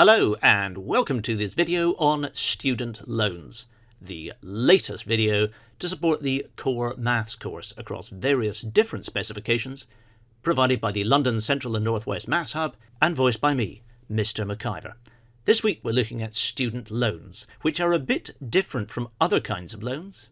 Hello and welcome to this video on student loans, the latest video to support the core maths course across various different specifications, provided by the London Central and North West Maths Hub and voiced by me, Mr. McIver. This week we're looking at student loans, which are a bit different from other kinds of loans.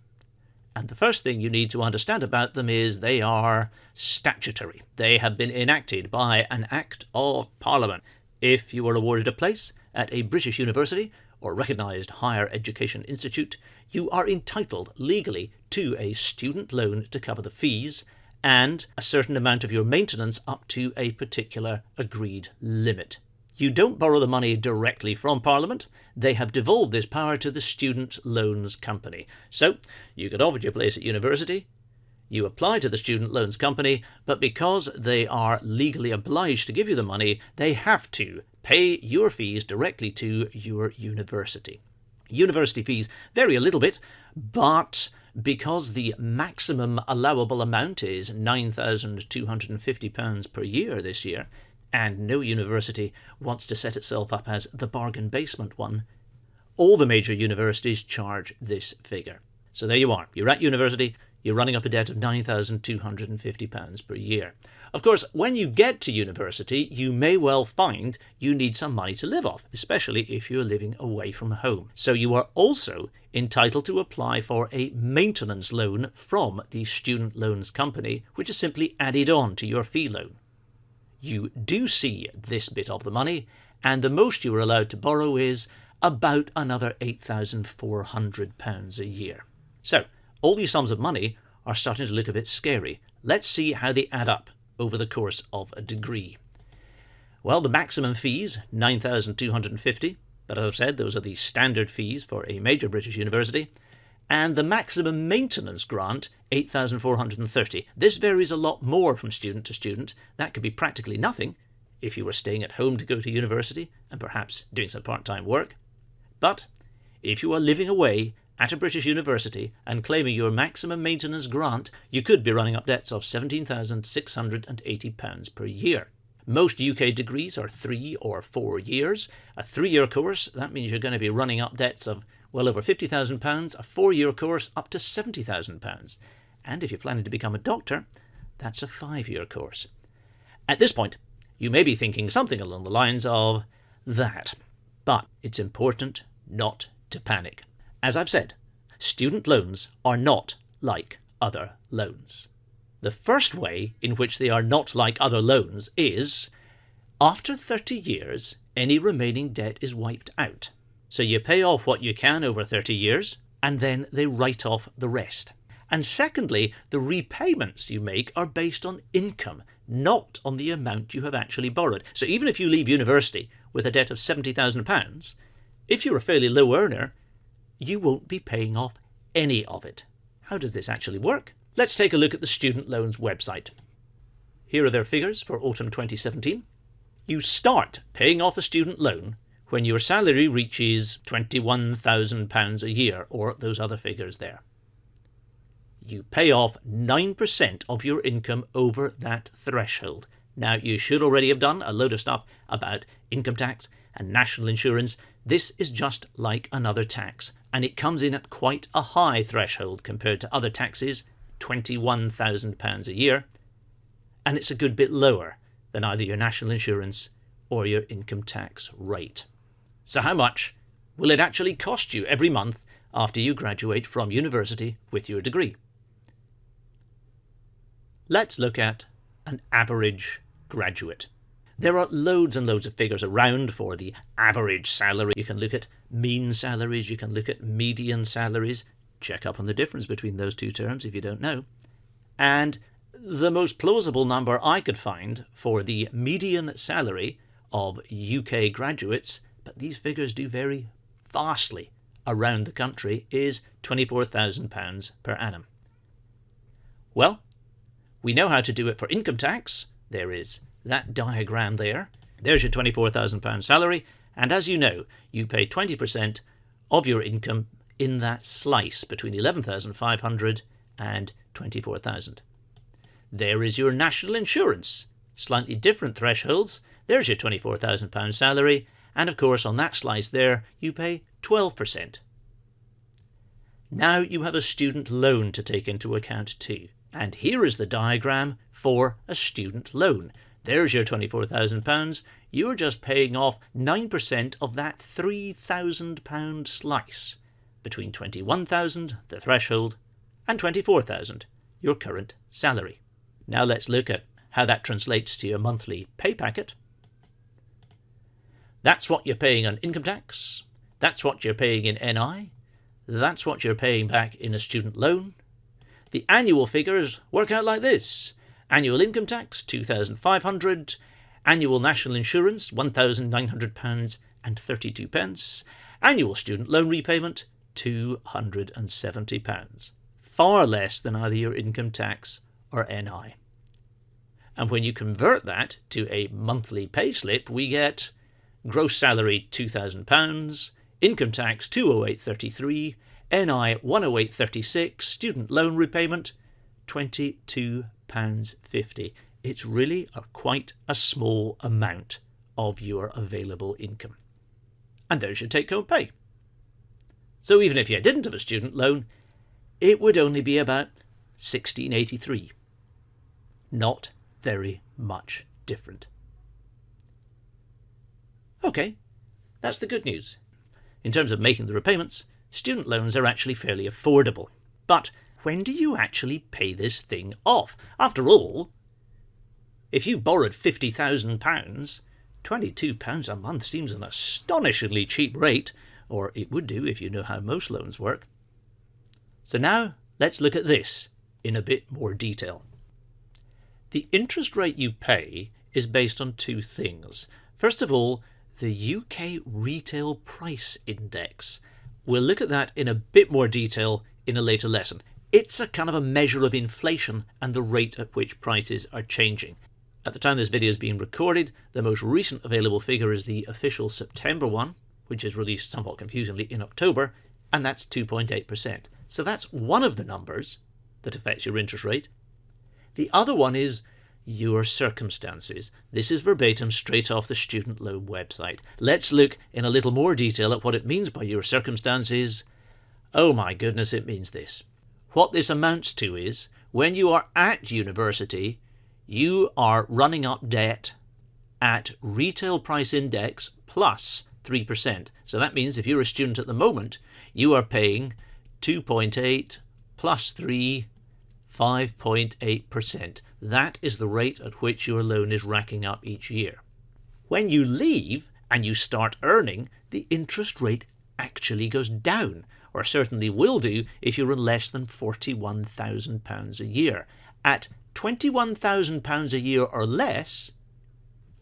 And the first thing you need to understand about them is they are statutory. They have been enacted by an Act of Parliament. If you are awarded a place at a British university or recognised higher education institute, you are entitled legally to a student loan to cover the fees and a certain amount of your maintenance up to a particular agreed limit. You don't borrow the money directly from Parliament. They have devolved this power to the Student Loans Company. So you get offered your place at university, you apply to the Student Loans Company, but because they are legally obliged to give you the money, they have to pay your fees directly to your university. University fees vary a little bit, but because the maximum allowable amount is £9,250 per year this year, and no university wants to set itself up as the bargain basement one, all the major universities charge this figure. So there you are. You're at university, you're running up a debt of £9,250 per year. Of course, when you get to university, you may well find you need some money to live off, especially if you're living away from home. So you are also entitled to apply for a maintenance loan from the Student Loans Company, which is simply added on to your fee loan. You do see this bit of the money, and the most you are allowed to borrow is about another £8,400 a year. So, all these sums of money are starting to look a bit scary. Let's see how they add up over the course of a degree. Well, the maximum fees, £9,250, but as I've said, those are the standard fees for a major British university, and the maximum maintenance grant, £8,430. This varies a lot more from student to student. That could be practically nothing if you were staying at home to go to university and perhaps doing some part-time work. But if you are living away at a British university and claiming your maximum maintenance grant, you could be running up debts of £17,680 per year. Most UK degrees are 3 or 4 years. A 3-year course, that means you're going to be running up debts of well over £50,000, a 4-year course up to £70,000. And if you're planning to become a doctor, that's a 5-year course. At this point, you may be thinking something along the lines of that. But it's important not to panic. As I've said, student loans are not like other loans. The first way in which they are not like other loans is, after 30 years, any remaining debt is wiped out. So you pay off what you can over 30 years, and then they write off the rest. And secondly, the repayments you make are based on income, not on the amount you have actually borrowed. So even if you leave university with a debt of £70,000, if you're a fairly low earner, you won't be paying off any of it. How does this actually work? Let's take a look at the Student Loans website. Here are their figures for autumn 2017. You start paying off a student loan when your salary reaches £21,000 a year, or those other figures there. You pay off 9% of your income over that threshold. Now, you should already have done a load of stuff about income tax and national insurance. This is just like another tax, and it comes in at quite a high threshold compared to other taxes, £21,000 a year, and it's a good bit lower than either your national insurance or your income tax rate. So how much will it actually cost you every month after you graduate from university with your degree? Let's look at an average graduate. There are loads and loads of figures around for the average salary. You can look at mean salaries, you can look at median salaries. Check up on the difference between those two terms if you don't know. And the most plausible number I could find for the median salary of UK graduates, but these figures do vary vastly around the country, is £24,000 per annum. Well, we know how to do it for income tax. There is that diagram there. There's your £24,000 salary, and as you know, you pay 20% of your income in that slice between £11,500 and £24,000. There is your national insurance, slightly different thresholds. There's your £24,000 salary, And of course, on that slice there, you pay 12%. Now you have a student loan to take into account too. And here is the diagram for a student loan. There's your £24,000. You're just paying off 9% of that £3,000 slice between £21,000, the threshold, and £24,000, your current salary. Now let's look at how that translates to your monthly pay packet. That's what you're paying on income tax. That's what you're paying in NI. That's what you're paying back in a student loan. The annual figures work out like this. Annual income tax, £2,500. Annual national insurance, £1,900 and 32 pence. Annual student loan repayment, £270. Far less than either your income tax or NI. And when you convert that to a monthly pay slip, we get gross salary £2,000, income tax £208.33, NI £108.36, student loan repayment £22.50. It's really quite a small amount of your available income. And there's your take-home pay. So even if you didn't have a student loan, it would only be about £1,683. Not very much different. Okay, that's the good news. In terms of making the repayments, student loans are actually fairly affordable. But when do you actually pay this thing off? After all, if you borrowed £50,000, £22 a month seems an astonishingly cheap rate, or it would do if you know how most loans work. So now let's look at this in a bit more detail. The interest rate you pay is based on two things. First of all, the UK Retail Price Index. We'll look at that in a bit more detail in a later lesson. It's a kind of a measure of inflation and the rate at which prices are changing. At the time this video is being recorded, the most recent available figure is the official September one, which is released somewhat confusingly in October, and that's 2.8%. So that's one of the numbers that affects your interest rate. The other one is your circumstances. This is verbatim straight off the student loan website. Let's look in a little more detail at what it means by your circumstances. Oh my goodness, it means this. What this amounts to is, when you are at university, you are running up debt at retail price index plus 3%. So that means if you're a student at the moment, you are paying 2.8 plus 3, 5.8%. That is the rate at which your loan is racking up each year. When you leave and you start earning, the interest rate actually goes down, or certainly will do if you're on less than £41,000 a year. At £21,000 a year or less,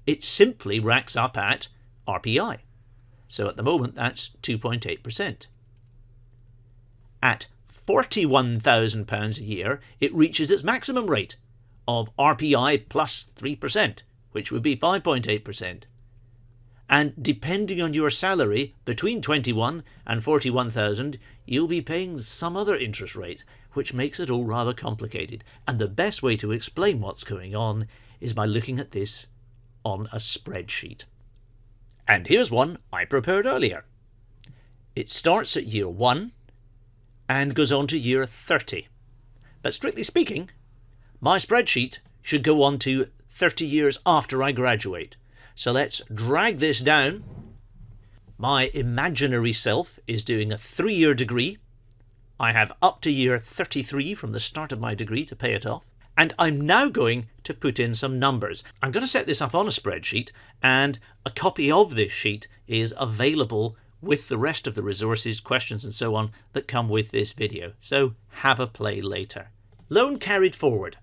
it simply racks up at RPI. So at the moment that's 2.8%. At £41,000 a year, it reaches its maximum rate of RPI plus 3%, which would be 5.8%. And depending on your salary, between 21 and 41,000, you'll be paying some other interest rate, which makes it all rather complicated. And the best way to explain what's going on is by looking at this on a spreadsheet. And here's one I prepared earlier. It starts at year 1 and goes on to year 30. But strictly speaking, my spreadsheet should go on to 30 years after I graduate. So let's drag this down. My imaginary self is doing a 3-year degree. I have up to year 33 from the start of my degree to pay it off. And I'm now going to put in some numbers. I'm going to set this up on a spreadsheet, and a copy of this sheet is available with the rest of the resources, questions and so on that come with this video. So have a play later. Loan carried forward.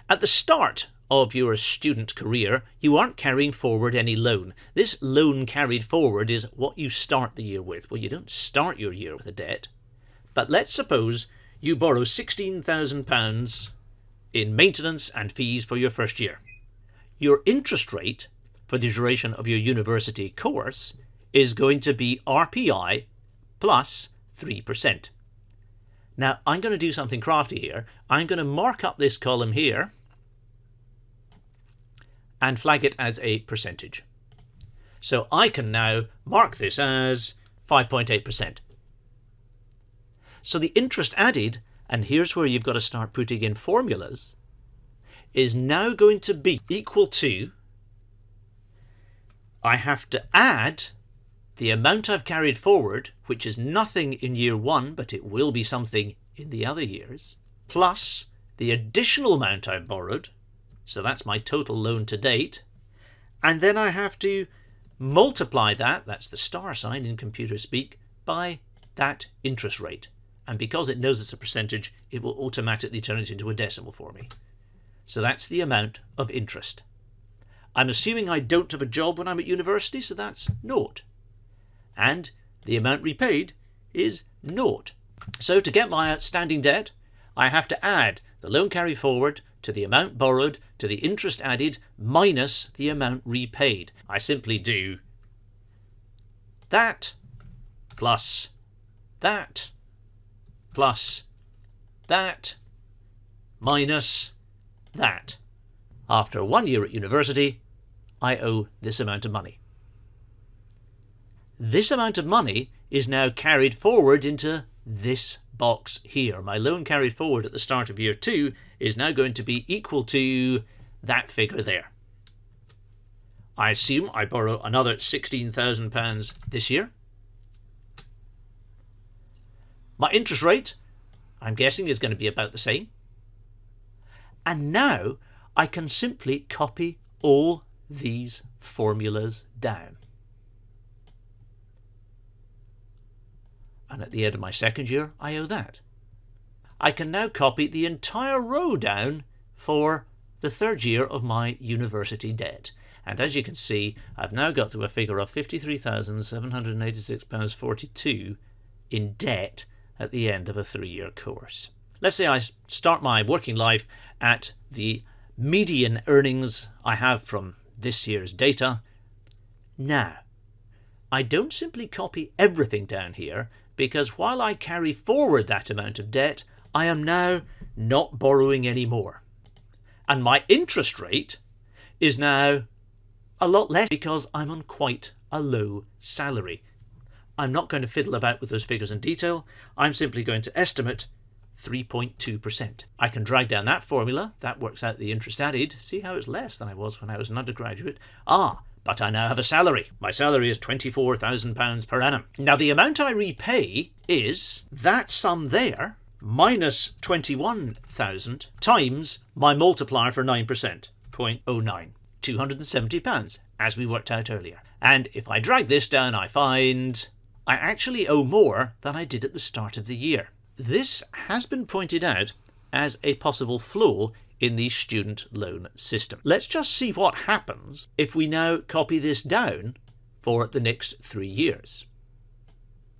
At the start of your student career, you aren't carrying forward any loan. This loan carried forward is what you start the year with. Well, you don't start your year with a debt. But let's suppose you borrow £16,000 in maintenance and fees for your first year. Your interest rate for the duration of your university course is going to be RPI plus 3%. Now, I'm going to do something crafty here. I'm going to mark up this column here and flag it as a percentage. So I can now mark this as 5.8%. So the interest added, and here's where you've got to start putting in formulas, is now going to be equal to, I have to add the amount I've carried forward, which is nothing in year 1, but it will be something in the other years, plus the additional amount I've borrowed, so that's my total loan to date, and then I have to multiply that, that's the star sign in computer speak, by that interest rate. And because it knows it's a percentage, it will automatically turn it into a decimal for me. So that's the amount of interest. I'm assuming I don't have a job when I'm at university, so that's naught. And the amount repaid is naught. So to get my outstanding debt, I have to add the loan carry forward to the amount borrowed to the interest added minus the amount repaid. I simply do that plus that plus that minus that. After 1 year at university, I owe this amount of money. This amount of money is now carried forward into this box here. My loan carried forward at the start of year 2 is now going to be equal to that figure there. I assume I borrow another £16,000 this year. My interest rate, I'm guessing, is going to be about the same. And now I can simply copy all these formulas down. And at the end of my second year, I owe that. I can now copy the entire row down for the third year of my university debt. And as you can see, I've now got to a figure of £53,786.42 in debt at the end of a 3-year course. Let's say I start my working life at the median earnings I have from this year's data. Now, I don't simply copy everything down here, because while I carry forward that amount of debt, I am now not borrowing any more. And my interest rate is now a lot less because I'm on quite a low salary. I'm not going to fiddle about with those figures in detail. I'm simply going to estimate 3.2%. I can drag down that formula. That works out the interest added. See how it's less than I was when I was an undergraduate. But I now have a salary. My salary is £24,000 per annum. Now the amount I repay is that sum there minus 21,000 times my multiplier for 9%, 0.09, £270, as we worked out earlier. And if I drag this down, I find I actually owe more than I did at the start of the year. This has been pointed out as a possible flaw in the student loan system. Let's just see what happens if we now copy this down for the next 3 years.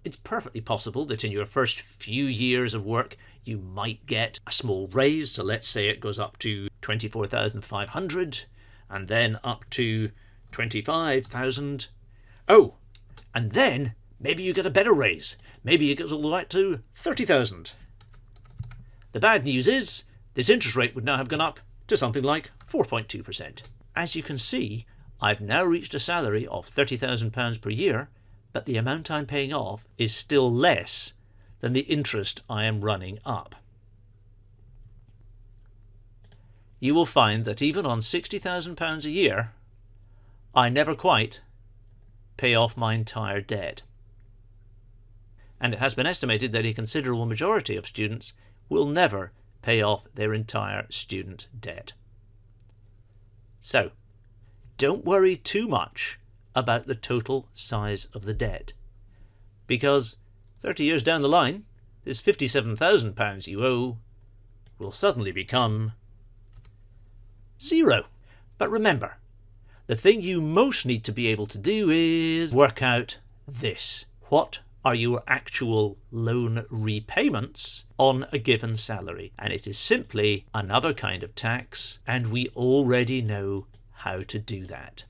It's perfectly possible that in your first few years of work you might get a small raise, so let's say it goes up to 24,500 and then up to 25,000. Oh, and then maybe you get a better raise. Maybe it goes all the way to 30,000. The bad news is this interest rate would now have gone up to something like 4.2%. As you can see, I've now reached a salary of £30,000 per year, but the amount I'm paying off is still less than the interest I am running up. You will find that even on £60,000 a year, I never quite pay off my entire debt. And it has been estimated that a considerable majority of students will never pay off their entire student debt. So, don't worry too much about the total size of the debt, because 30 years down the line, this £57,000 you owe will suddenly become zero. But remember, the thing you most need to be able to do is work out this. What are your actual loan repayments on a given salary? And it is simply another kind of tax, and we already know how to do that.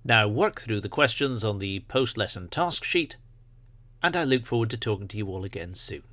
Now work through the questions on the post-lesson task sheet, and I look forward to talking to you all again soon.